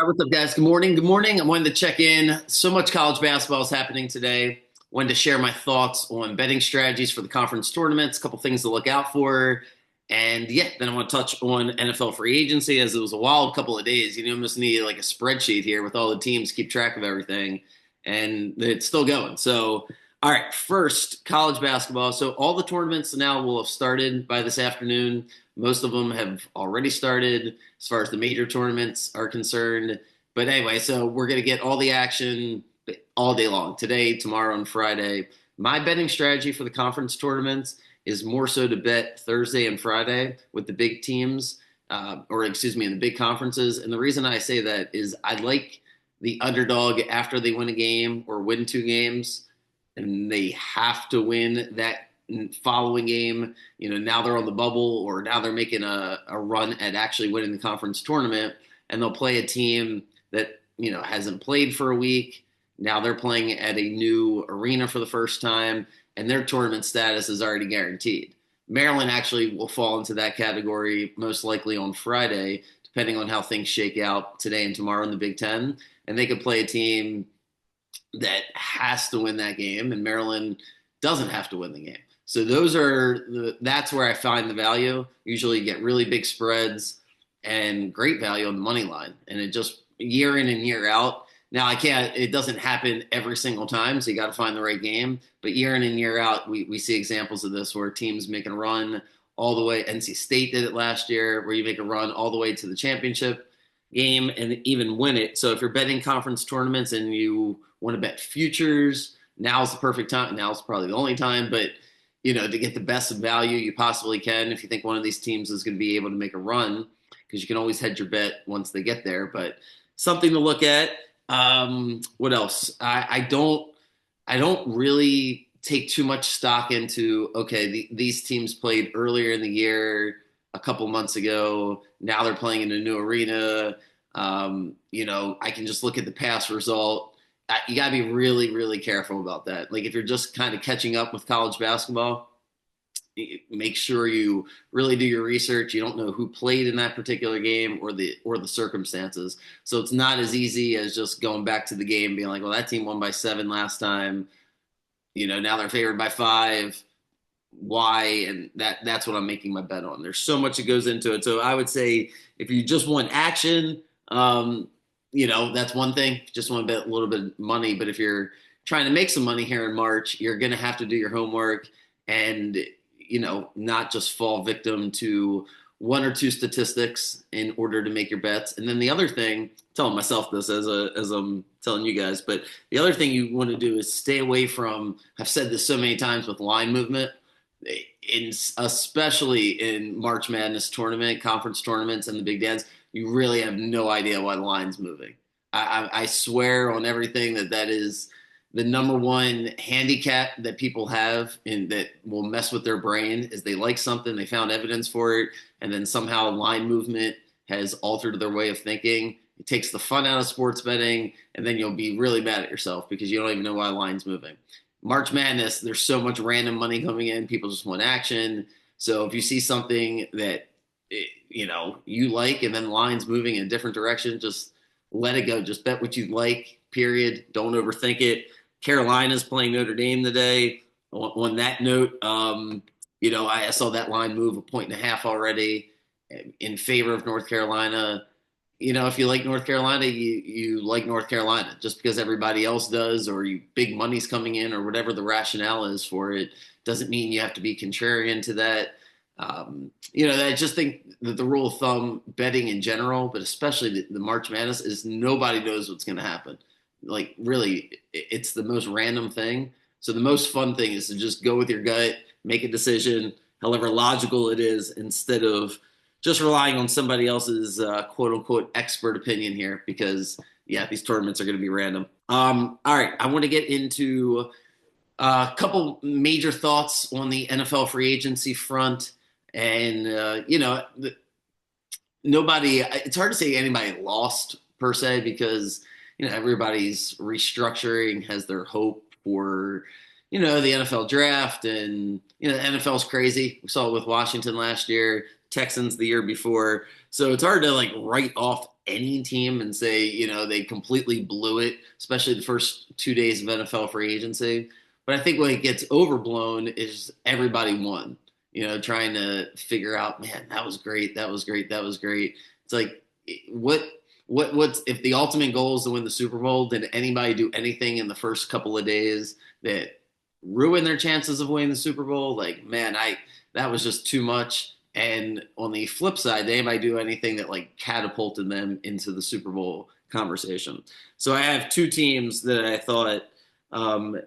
Hi, what's up, guys? Good morning. Good morning. I wanted to check in. So much college basketball is happening today. Wanted to share my thoughts on betting strategies for the conference tournaments, a couple things to look out for. And yeah, then I want to touch on NFL free agency as it was a wild couple of days. You almost need like a spreadsheet here with all the teams, keep track of everything. And it's still going. So, all right, first, college basketball. So, all the tournaments now will have started by this afternoon. Most of them have already started as far as the major tournaments are concerned. But anyway, so we're going to get all the action all day long today, tomorrow, and Friday. My betting strategy for the conference tournaments is more so to bet Thursday and Friday with the big teams, or excuse me, in the big conferences. And the reason I say that is I like the underdog after they win a game or win two games, and they have to win that following game. Now they're on the bubble or now they're making a run at actually winning the conference tournament, and they'll play a team that hasn't played for a week. Now they're playing at a new arena for the first time, and their tournament status is already guaranteed. Maryland actually will fall into that category most likely on Friday, depending on how things shake out today and tomorrow in the Big Ten. And they could play a team that has to win that game, and Maryland doesn't have to win the game. So that's where I find the value. Usually you get really big spreads and great value on the money line. And it just year in and year out. Now it doesn't happen every single time, so you got to find the right game. But year in and year out, we see examples of this where teams make a run all the way. NC State did it last year, where you make a run all the way to the championship game and even win it. So if you're betting conference tournaments and you want to bet futures, now's the perfect time. Now's probably the only time, but to get the best value you possibly can if you think one of these teams is going to be able to make a run, because you can always hedge your bet once they get there. But something to look at. What else? I don't really take too much stock into, okay, these teams played earlier in the year, a couple months ago. Now they're playing in a new arena. I can just look at the past result. You got to be really, really careful about that. Like if you're just kind of catching up with college basketball, make sure you really do your research. You don't know who played in that particular game or the circumstances. So it's not as easy as just going back to the game, being like, well, that team won by 7 last time. Now they're favored by 5. Why? And that's what I'm making my bet on. There's so much that goes into it. So I would say if you just want action, that's one thing. Just want to bet a little bit of money. But if you're trying to make some money here in March, you're going to have to do your homework and, not just fall victim to one or two statistics in order to make your bets. And then the other thing, telling myself this as I'm telling you guys, but the other thing you want to do is stay away from, I've said this so many times with line movement, especially in March Madness tournament, conference tournaments, and the big dance, you really have no idea why the line's moving. I swear on everything that is the number one handicap that people have and that will mess with their brain is they like something, they found evidence for it, and then somehow line movement has altered their way of thinking. It takes the fun out of sports betting, and then you'll be really mad at yourself because you don't even know why the line's moving. March Madness, there's so much random money coming in. People just want action. So if you see something that you like, and then the line's moving in a different direction, just let it go. Just bet what you like. Period. Don't overthink it. Carolina's playing Notre Dame today. On that note, I saw that line move 1.5 already in favor of North Carolina. If you like North Carolina, you like North Carolina. Just because everybody else does, or big money's coming in, or whatever the rationale is for it, doesn't mean you have to be contrarian to that. I just think that the rule of thumb betting in general, but especially the March Madness, is nobody knows what's going to happen. Like really, it's the most random thing. So the most fun thing is to just go with your gut, make a decision, however logical it is, instead of just relying on somebody else's quote unquote expert opinion here, because these tournaments are going to be random. All right, I want to get into a couple major thoughts on the NFL free agency front. And, it's hard to say anybody lost per se, because, everybody's restructuring, has their hope for, the NFL draft, and, the NFL's crazy. We saw it with Washington last year, Texans the year before. So it's hard to write off any team and say, they completely blew it, especially the first 2 days of NFL free agency. But I think what it gets overblown is everybody won, trying to figure out, man, that was great. That was great. That was great. It's like, what's if the ultimate goal is to win the Super Bowl, did anybody do anything in the first couple of days that ruin their chances of winning the Super Bowl? Like, man, that was just too much. And on the flip side, did anybody do anything that like catapulted them into the Super Bowl conversation? So I have two teams that I thought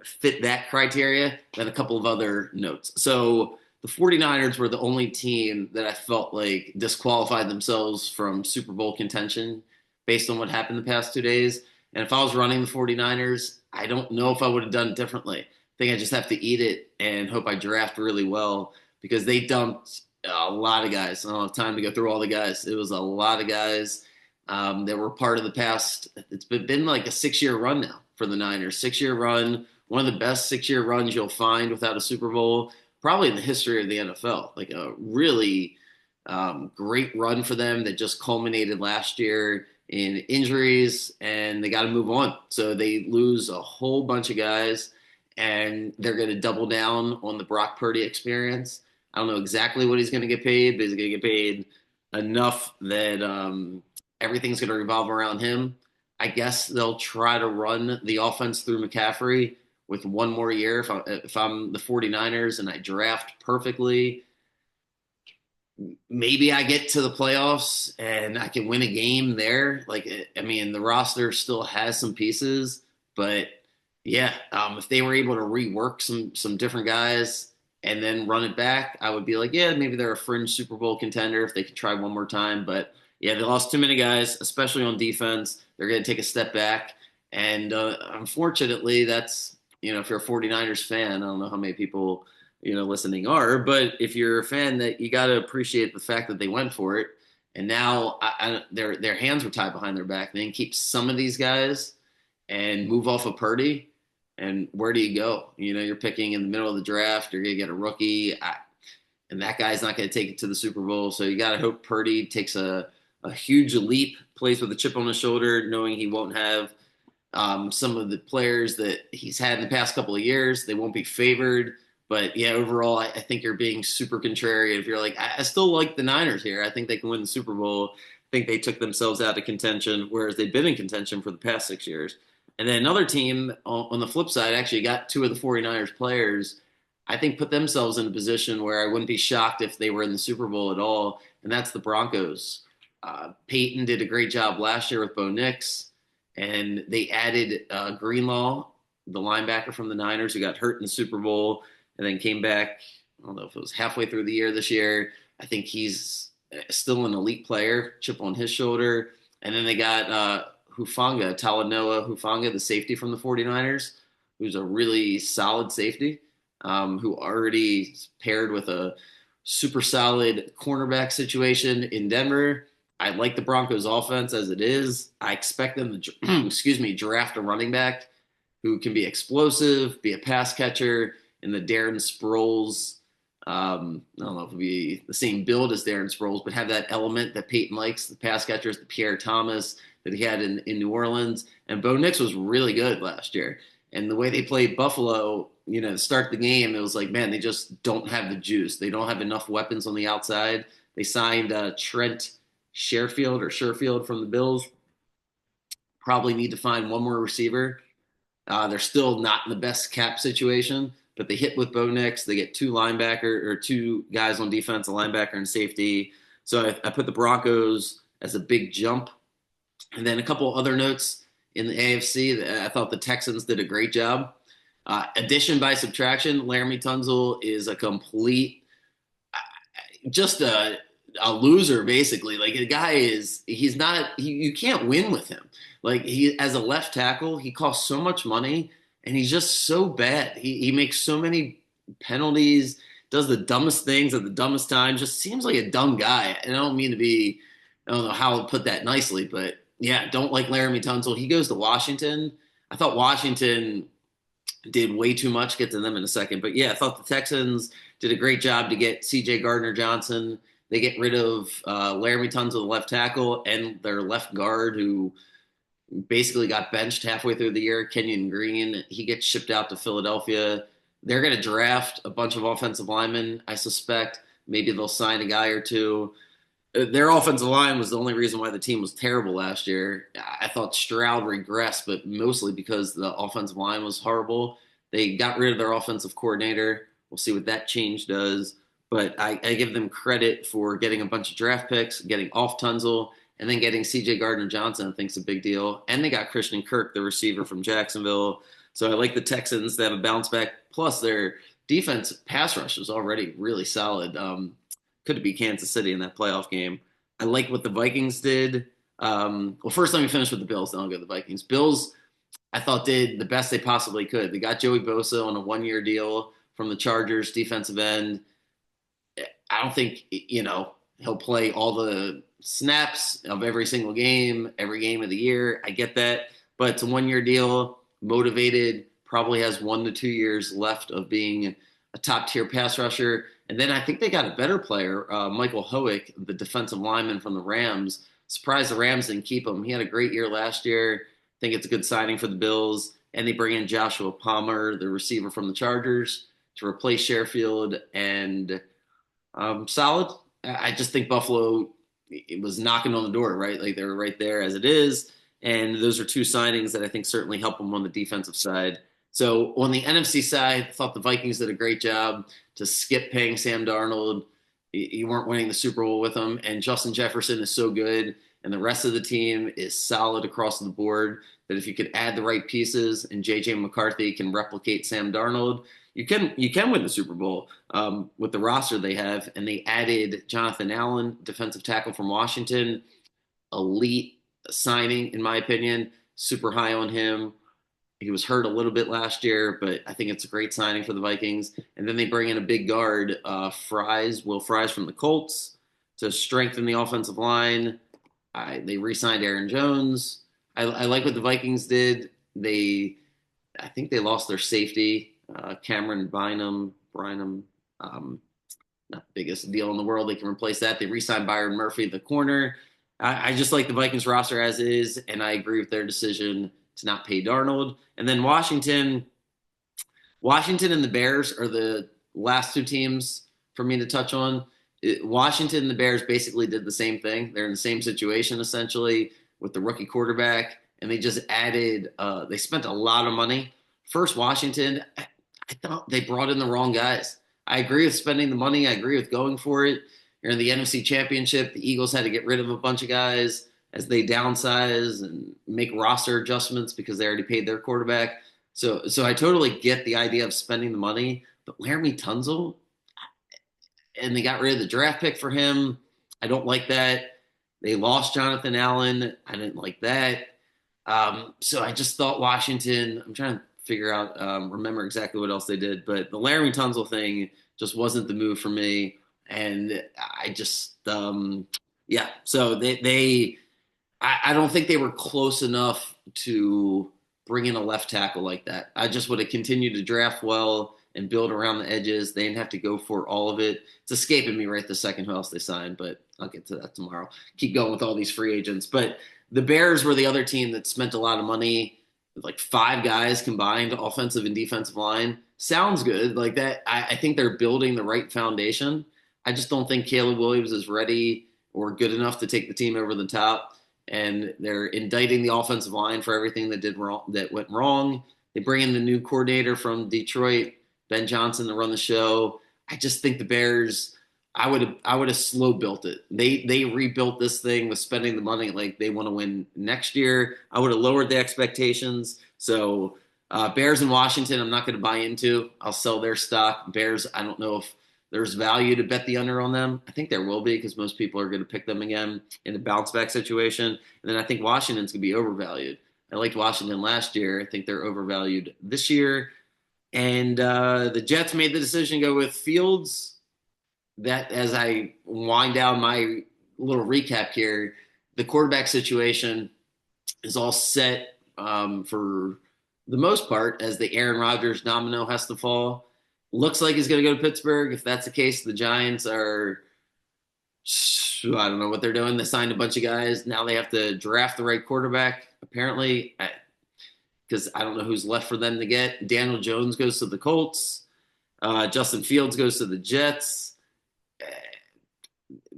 fit that criteria, and a couple of other notes. So the 49ers were the only team that I felt like disqualified themselves from Super Bowl contention based on what happened the past 2 days. And if I was running the 49ers, I don't know if I would have done it differently. I think I just have to eat it and hope I draft really well, because they dumped a lot of guys. I don't have time to go through all the guys. It was a lot of guys that were part of the past. It's been like a 6-year run now for the Niners. 6-year run, one of the best 6-year runs you'll find without a Super Bowl, probably in the history of the NFL. Like a really great run for them that just culminated last year in injuries, and they got to move on. So they lose a whole bunch of guys, and they're going to double down on the Brock Purdy experience. I don't know exactly what he's going to get paid, but he's going to get paid enough that everything's going to revolve around him. I guess they'll try to run the offense through McCaffrey with one more year. If I'm the 49ers and I draft perfectly, maybe I get to the playoffs and I can win a game there. Like, I mean, the roster still has some pieces, but yeah, if they were able to rework some different guys and then run it back, I would be like, yeah, maybe they're a fringe Super Bowl contender if they could try one more time. But yeah, they lost too many guys, especially on defense. They're going to take a step back. And unfortunately, that's, if you're a 49ers fan, I don't know how many people, listening are, but if you're a fan, that you got to appreciate the fact that they went for it. And now their hands were tied behind their back. They can keep some of these guys and move off of Purdy. And where do you go? You're picking in the middle of the draft. You're going to get a rookie. And that guy's not going to take it to the Super Bowl. So you got to hope Purdy takes a huge leap, plays with a chip on his shoulder, knowing he won't have some of the players that he's had in the past couple of years. They won't be favored. But yeah, overall, I think you're being super contrarian. If you're like, I still like the Niners here. I think they can win the Super Bowl. I think they took themselves out of contention, whereas they've been in contention for the past 6 years. And then another team on the flip side actually got two of the 49ers players, I think, put themselves in a position where I wouldn't be shocked if they were in the Super Bowl at all, and that's the Broncos. Peyton did a great job last year with Bo Nix, and they added Greenlaw, the linebacker from the Niners, who got hurt in the Super Bowl and then came back. I don't know if it was halfway through the year this year. I think he's still an elite player, chip on his shoulder. And then they got Hufanga, Talanoa Hufanga, the safety from the 49ers, who's a really solid safety, who already paired with a super solid cornerback situation in Denver. I like the Broncos offense as it is. I expect them to, draft a running back who can be explosive, be a pass catcher, in the Darren Sproles. I don't know if it'll be the same build as Darren Sproles, but have that element that Peyton likes, the pass catchers, the Pierre Thomas that he had in New Orleans. And Bo Nix was really good last year. And the way they played Buffalo, to start the game, it was like, man, they just don't have the juice. They don't have enough weapons on the outside. They signed Trent Sherfield from the Bills. Probably need to find one more receiver. They're still not in the best cap situation, but they hit with Bo Nix. They get two guys on defense, a linebacker and safety. So I put the Broncos as a big jump. And then a couple other notes in the AFC. I thought the Texans did a great job. Addition by subtraction, Laramie Tunsil is a complete, just a loser, basically. Like, the guy you can't win with him. Like, he, as a left tackle, he costs so much money, and he's just so bad. He makes so many penalties, does the dumbest things at the dumbest time, just seems like a dumb guy. And I don't know how to put that nicely, but yeah, don't like Laramie Tunsil. He goes to Washington. I thought Washington did way too much. Get to them in a second. But yeah, I thought the Texans did a great job to get C.J. Gardner-Johnson They get rid of Laramie Tunsil, the left tackle, and their left guard, who basically got benched halfway through the year. Kenyon Green, he gets shipped out to Philadelphia. They're going to draft a bunch of offensive linemen, I suspect. Maybe they'll sign a guy or two. Their offensive line was the only reason why the team was terrible last year. I thought Stroud regressed, but mostly because the offensive line was horrible. They got rid of their offensive coordinator. We'll see what that change does. But I give them credit for getting a bunch of draft picks, getting off Tunzel, and then getting C.J. Gardner-Johnson, I think, is a big deal. And they got Christian Kirk, the receiver from Jacksonville. So I like the Texans. They have a bounce back. Plus, their defense pass rush is already really solid. Could it be Kansas City in that playoff game? I like what the Vikings did. Well, first let me finish with the Bills, then I'll go to the Vikings. Bills, I thought, did the best they possibly could. They got Joey Bosa on a one-year deal from the Chargers defensive end. I don't think, he'll play all the snaps of every single game, every game of the year. I get that. But it's a one-year deal, motivated, probably has 1 to 2 years left of being a top-tier pass rusher. And then I think they got a better player, Michael Howick, the defensive lineman from the Rams. Surprised the Rams didn't keep him. He had a great year last year. I think it's a good signing for the Bills. And they bring in Joshua Palmer, the receiver from the Chargers, to replace Sherfield. And solid. I just think Buffalo, it was knocking on the door, right? Like they were right there as it is. And those are two signings that I think certainly help them on the defensive side. So on the NFC side, I thought the Vikings did a great job to skip paying Sam Darnold. You weren't winning the Super Bowl with him. And Justin Jefferson is so good, and the rest of the team is solid across the board, that if you could add the right pieces and J.J. McCarthy can replicate Sam Darnold, you can win the Super Bowl with the roster they have. And they added Jonathan Allen, defensive tackle from Washington, elite signing, in my opinion. Super high on him. He was hurt a little bit last year, but I think it's a great signing for the Vikings. And then they bring in a big guard, Will Fries from the Colts, to strengthen the offensive line. They re-signed Aaron Jones. I like what the Vikings did. I think they lost their safety, Cameron Bynum, not the biggest deal in the world. They can replace that. They re-signed Byron Murphy, the corner. I just like the Vikings roster as is, and I agree with their decision to not pay Darnold. And then Washington and the Bears are the last two teams for me to touch on. Washington and the Bears basically did the same thing. They're in the same situation, essentially, with the rookie quarterback, and they just added they spent a lot of money. First, Washington, I thought they brought in the wrong guys. I agree with spending the money. I agree with going for it. You're in the NFC Championship. The Eagles had to get rid of a bunch of guys as they downsize and make roster adjustments because they already paid their quarterback. So I totally get the idea of spending the money. But Laramie Tunsil, and they got rid of the draft pick for him. I don't like that. They lost Jonathan Allen. I didn't like that. So I just thought Washington, I'm trying to figure out, remember exactly what else they did. But the Laramie Tunsil thing just wasn't the move for me. And I just, so I don't think they were close enough to bring in a left tackle like that. I just would have continued to draft well and build around the edges. They didn't have to go for all of it. It's escaping me right this second who else they signed, but I'll get to that tomorrow. Keep going with all these free agents. But the Bears were the other team that spent a lot of money, like 5 guys combined, offensive and defensive line. Sounds good. Like that, I think they're building the right foundation. I just don't think Caleb Williams is ready or good enough to take the team over the top. And they're indicting the offensive line for everything that went wrong. They bring in the new coordinator from Detroit, Ben Johnson, to run the show. I just think the Bears, I would have slow built it. They rebuilt this thing with spending the money like they want to win next year. I would have lowered the expectations. So Bears in Washington, I'm not going to buy into. I'll sell their stock. Bears, I don't know if there's value to bet the under on them. I think there will be because most people are going to pick them again in a bounce back situation. And then I think Washington's going to be overvalued. I liked Washington last year. I think they're overvalued this year. And the Jets made the decision to go with Fields. That, as I wind down my little recap here, the quarterback situation is all set for the most part as the Aaron Rodgers domino has to fall. Looks like he's going to go to Pittsburgh. If that's the case, the Giants are So I don't know what they're doing. They signed a bunch of guys. Now they have to draft the right quarterback, apparently, because I don't know who's left for them to get. Daniel Jones goes to the Colts. Justin Fields goes to the Jets. Uh,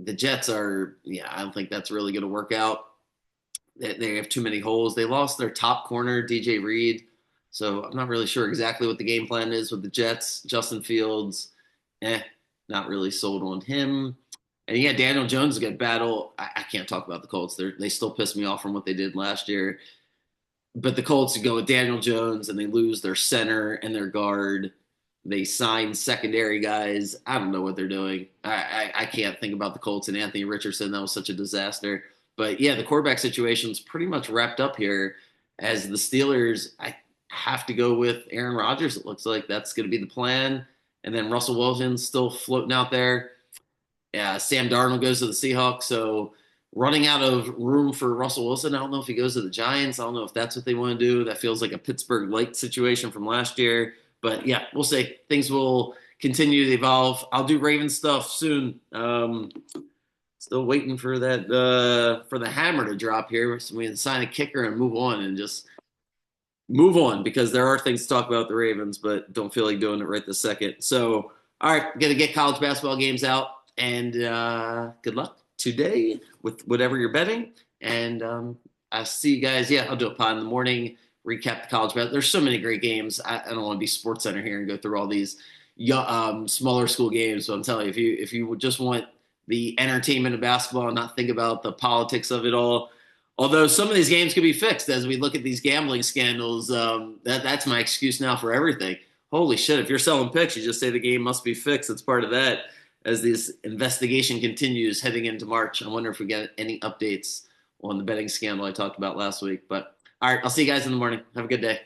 the Jets are, yeah, I don't think that's really going to work out. They have too many holes. They lost their top corner, DJ Reed. So I'm not really sure exactly what the game plan is with the Jets. Justin Fields, not really sold on him. And yeah, Daniel Jones is a good battle. I can't talk about the Colts. They still piss me off from what they did last year. But the Colts go with Daniel Jones and they lose their center and their guard. They sign secondary guys. I don't know what they're doing. I can't think about the Colts and Anthony Richardson. That was such a disaster. But yeah, the quarterback situation's pretty much wrapped up here. As the Steelers, I have to go with Aaron Rodgers. It looks like that's going to be the plan. And then Russell Wilson's still floating out there. Yeah, Sam Darnold goes to the Seahawks. So running out of room for Russell Wilson. I don't know if he goes to the Giants. I don't know if that's what they want to do. That feels like a Pittsburgh light situation from last year. But yeah, we'll see. Things will continue to evolve. I'll do Raven stuff soon. Still waiting for that for the hammer to drop here. So we can sign a kicker and move on and just move on because there are things to talk about with the Ravens, but don't feel like doing it right this second. So, all right, gonna get college basketball games out, and good luck today with whatever you're betting. And I'll see you guys. Yeah, I'll do a pod in the morning, recap the college basketball. There's so many great games. I don't want to be Sports Center here and go through all these smaller school games. So I'm telling you, if you just want the entertainment of basketball and not think about the politics of it all. Although some of these games could be fixed as we look at these gambling scandals. That's my excuse now for everything. Holy shit, if you're selling picks, you just say the game must be fixed. It's part of that as this investigation continues heading into March. I wonder if we get any updates on the betting scandal I talked about last week. But all right, I'll see you guys in the morning. Have a good day.